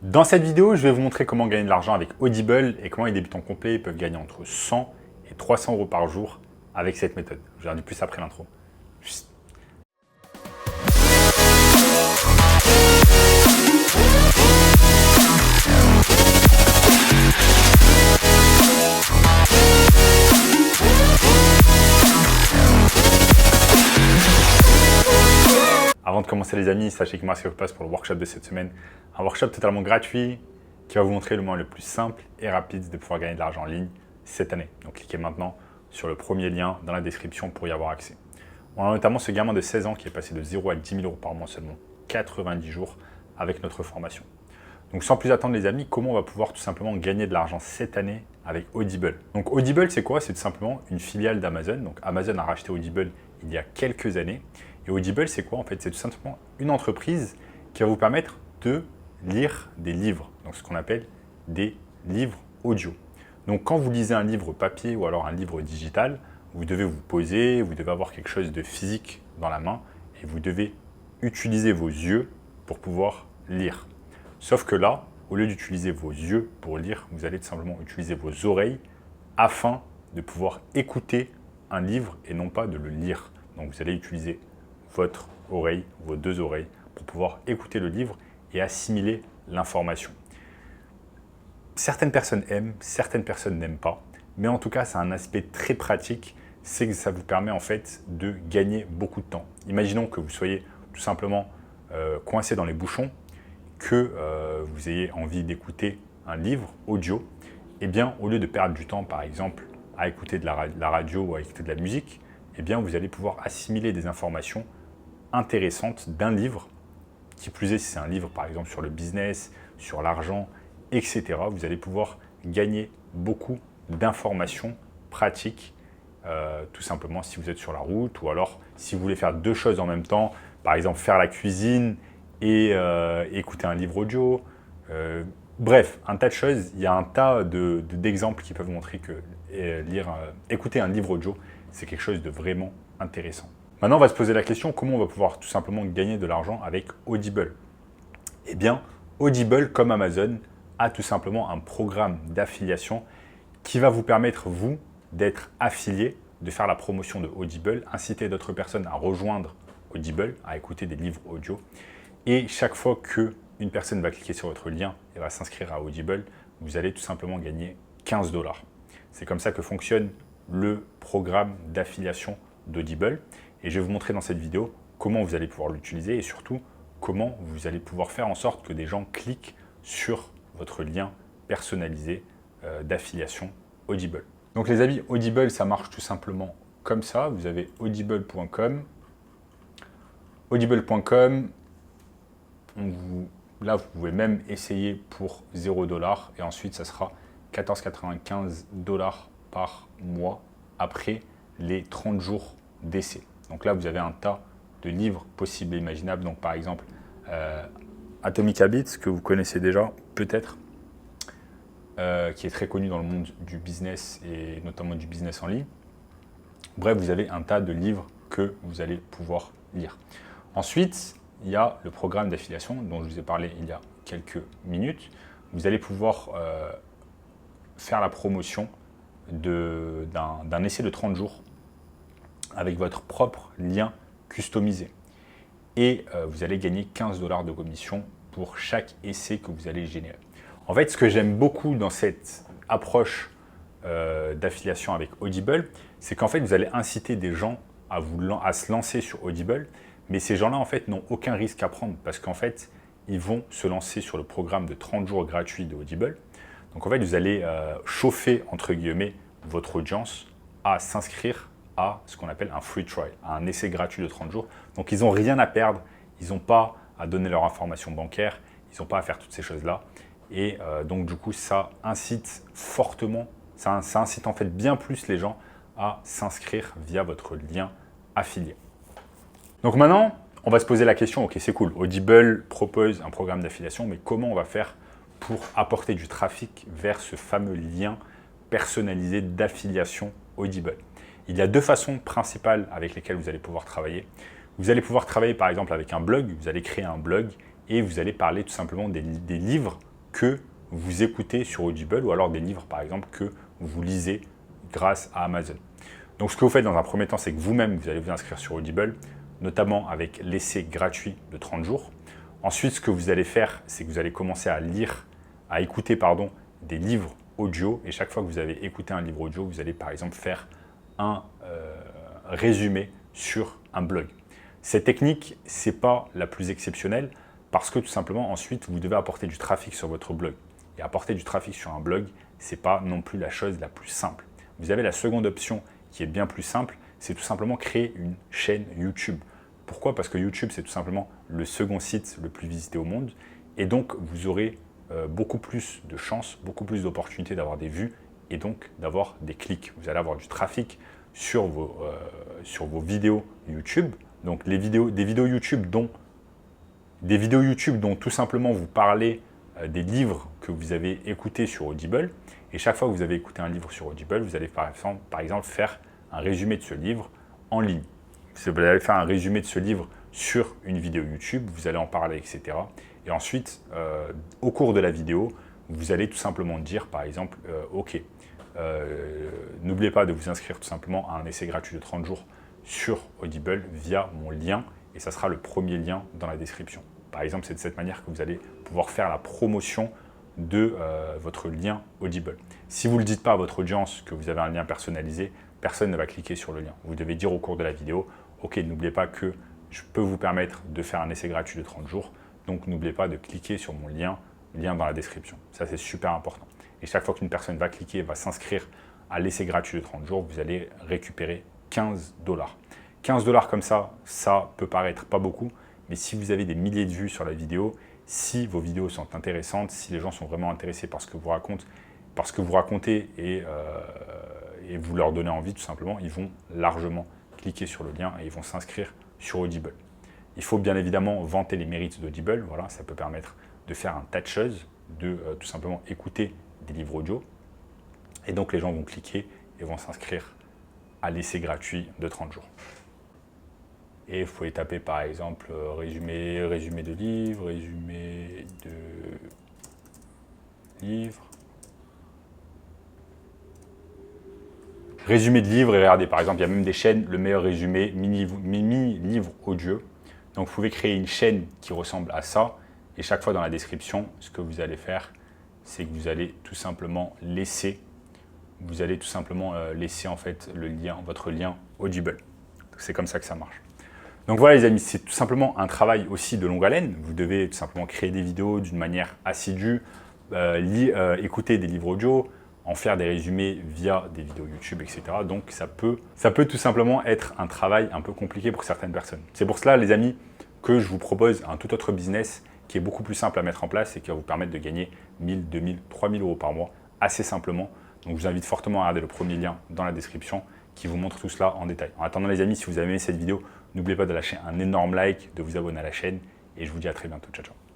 Dans cette vidéo, je vais vous montrer comment gagner de l'argent avec Audible et comment les débutants complets peuvent gagner entre 100 et 300 euros par jour avec cette méthode. Je vous en dis plus après l'intro. Avant de commencer les amis, sachez que moi, ce que je passe pour le workshop de cette semaine, un workshop totalement gratuit qui va vous montrer le moyen le plus simple et rapide de pouvoir gagner de l'argent en ligne cette année. Donc cliquez maintenant sur le premier lien dans la description pour y avoir accès. On a notamment ce gamin de 16 ans qui est passé de 0 à 10 000 euros par mois en seulement 90 jours avec notre formation. Donc sans plus attendre les amis, comment on va pouvoir tout simplement gagner de l'argent cette année avec Audible. Donc Audible c'est quoi? C'est tout simplement une filiale d'Amazon. Donc Amazon a racheté Audible il y a quelques années. Et Audible c'est quoi en fait? C'est tout simplement une entreprise qui va vous permettre de lire des livres, donc ce qu'on appelle des livres audio. Donc quand vous lisez un livre papier ou alors un livre digital, vous devez vous poser, vous devez avoir quelque chose de physique dans la main et vous devez utiliser vos yeux pour pouvoir lire. Sauf que là, au lieu d'utiliser vos yeux pour lire, vous allez tout simplement utiliser vos oreilles afin de pouvoir écouter un livre et non pas de le lire. Donc vous allez utiliser votre oreille, vos deux oreilles, pour pouvoir écouter le livre et assimiler l'information. Certaines personnes aiment, certaines personnes n'aiment pas, mais en tout cas, c'est un aspect très pratique, c'est que ça vous permet en fait de gagner beaucoup de temps. Imaginons que vous soyez tout simplement coincé dans les bouchons, que vous ayez envie d'écouter un livre audio, et bien au lieu de perdre du temps par exemple à écouter de la radio ou à écouter de la musique, et bien vous allez pouvoir assimiler des informations intéressantes d'un livre, qui plus est si c'est un livre par exemple sur le business, sur l'argent, etc. Vous allez pouvoir gagner beaucoup d'informations pratiques, tout simplement si vous êtes sur la route ou alors si vous voulez faire deux choses en même temps, par exemple faire la cuisine et écouter un livre audio. Bref, un tas de choses. Il y a un tas d'exemples qui peuvent montrer que écouter un livre audio, c'est quelque chose de vraiment intéressant. Maintenant, on va se poser la question, comment on va pouvoir tout simplement gagner de l'argent avec Audible? Eh bien, Audible, comme Amazon, a tout simplement un programme d'affiliation qui va vous permettre, vous, d'être affilié, de faire la promotion de Audible, inciter d'autres personnes à rejoindre Audible, à écouter des livres audio. Et chaque fois qu'une personne va cliquer sur votre lien et va s'inscrire à Audible, vous allez tout simplement gagner 15 $. C'est comme ça que fonctionne le programme d'affiliation d'Audible. Et je vais vous montrer dans cette vidéo comment vous allez pouvoir l'utiliser et surtout comment vous allez pouvoir faire en sorte que des gens cliquent sur votre lien personnalisé d'affiliation Audible. Donc les amis, Audible, ça marche tout simplement comme ça. Vous avez audible.com. Audible.com, là, vous pouvez même essayer pour 0 $ et ensuite, ça sera 14,95 $ par mois après les 30 jours d'essai. Donc là, vous avez un tas de livres possibles et imaginables. Donc par exemple, Atomic Habits, que vous connaissez déjà peut-être, qui est très connu dans le monde du business et notamment du business en ligne. Bref, vous avez un tas de livres que vous allez pouvoir lire. Ensuite, il y a le programme d'affiliation dont je vous ai parlé il y a quelques minutes. Vous allez pouvoir faire la promotion d'un essai de 30 jours avec votre propre lien customisé. Et vous allez gagner 15 $ de commission pour chaque essai que vous allez générer. En fait, ce que j'aime beaucoup dans cette approche d'affiliation avec Audible, c'est qu'en fait, vous allez inciter des gens à se lancer sur Audible, mais ces gens-là, en fait, n'ont aucun risque à prendre parce qu'en fait, ils vont se lancer sur le programme de 30 jours gratuit de Audible. Donc, en fait, vous allez chauffer, entre guillemets, votre audience à s'inscrire à ce qu'on appelle un free trial, à un essai gratuit de 30 jours. Donc, ils n'ont rien à perdre, ils n'ont pas à donner leur information bancaire, ils n'ont pas à faire toutes ces choses-là. Et donc, du coup, ça incite fortement, ça incite en fait bien plus les gens à s'inscrire via votre lien affilié. Donc maintenant, on va se poser la question, ok, c'est cool, Audible propose un programme d'affiliation, mais comment on va faire pour apporter du trafic vers ce fameux lien personnalisé d'affiliation Audible? Il y a deux façons principales avec lesquelles vous allez pouvoir travailler. Vous allez pouvoir travailler par exemple avec un blog, vous allez créer un blog et vous allez parler tout simplement des livres que vous écoutez sur Audible ou alors des livres, par exemple, que vous lisez grâce à Amazon. Donc, ce que vous faites dans un premier temps, c'est que vous-même, vous allez vous inscrire sur Audible, notamment avec l'essai gratuit de 30 jours. Ensuite, ce que vous allez faire, c'est que vous allez commencer à écouter des livres audio. Et chaque fois que vous avez écouté un livre audio, vous allez par exemple faire un résumé sur un blog. Cette technique, ce n'est pas la plus exceptionnelle parce que tout simplement, ensuite, vous devez apporter du trafic sur votre blog. Et apporter du trafic sur un blog, ce n'est pas non plus la chose la plus simple. Vous avez la seconde option qui est bien plus simple, c'est tout simplement créer une chaîne YouTube. Pourquoi? Parce que YouTube, c'est tout simplement le second site le plus visité au monde. Et donc, vous aurez beaucoup plus de chances, beaucoup plus d'opportunités d'avoir des vues et donc d'avoir des clics. Vous allez avoir du trafic sur vos vidéos YouTube. Donc, des vidéos YouTube dont tout simplement vous parlez des livres que vous avez écoutés sur Audible. Et chaque fois que vous avez écouté un livre sur Audible, vous allez par exemple faire un résumé de ce livre en ligne. Vous allez faire un résumé de ce livre sur une vidéo YouTube, vous allez en parler, etc. Et ensuite, au cours de la vidéo, vous allez tout simplement dire, par exemple, OK, n'oubliez pas de vous inscrire tout simplement à un essai gratuit de 30 jours sur Audible via mon lien, et ça sera le premier lien dans la description. Par exemple, c'est de cette manière que vous allez pouvoir faire la promotion de votre lien Audible. Si vous ne le dites pas à votre audience que vous avez un lien personnalisé, personne ne va cliquer sur le lien. Vous devez dire au cours de la vidéo, OK, n'oubliez pas que je peux vous permettre de faire un essai gratuit de 30 jours, donc n'oubliez pas de cliquer sur mon lien dans la description. Ça, c'est super important. Et chaque fois qu'une personne va cliquer, va s'inscrire à l'essai gratuit de 30 jours, vous allez récupérer 15 $. 15 $ comme ça, ça peut paraître pas beaucoup, mais si vous avez des milliers de vues sur la vidéo, si vos vidéos sont intéressantes, si les gens sont vraiment intéressés par ce que vous racontez et vous leur donnez envie tout simplement, ils vont largement cliquer sur le lien et ils vont s'inscrire sur Audible. Il faut bien évidemment vanter les mérites d'Audible, voilà, ça peut permettre de faire un tas de choses, de tout simplement écouter des livres audio. Et donc les gens vont cliquer et vont s'inscrire à l'essai gratuit de 30 jours. Et vous pouvez taper par exemple résumé de livres, Résumé de livres, et regardez, par exemple, il y a même des chaînes, le meilleur résumé, mini-livre audio. Donc, vous pouvez créer une chaîne qui ressemble à ça. Et chaque fois dans la description, ce que vous allez faire, c'est que vous allez tout simplement laisser en fait votre lien Audible. C'est comme ça que ça marche. Donc voilà les amis, c'est tout simplement un travail aussi de longue haleine. Vous devez tout simplement créer des vidéos d'une manière assidue, écouter des livres audio, en faire des résumés via des vidéos YouTube, etc. Donc ça peut tout simplement être un travail un peu compliqué pour certaines personnes. C'est pour cela les amis que je vous propose un tout autre business qui est beaucoup plus simple à mettre en place et qui va vous permettre de gagner 1000, 2000, 3000 € par mois assez simplement. Donc je vous invite fortement à regarder le premier lien dans la description qui vous montre tout cela en détail. En attendant les amis, si vous avez aimé cette vidéo, n'oubliez pas de lâcher un énorme like, de vous abonner à la chaîne et je vous dis à très bientôt. Ciao, ciao.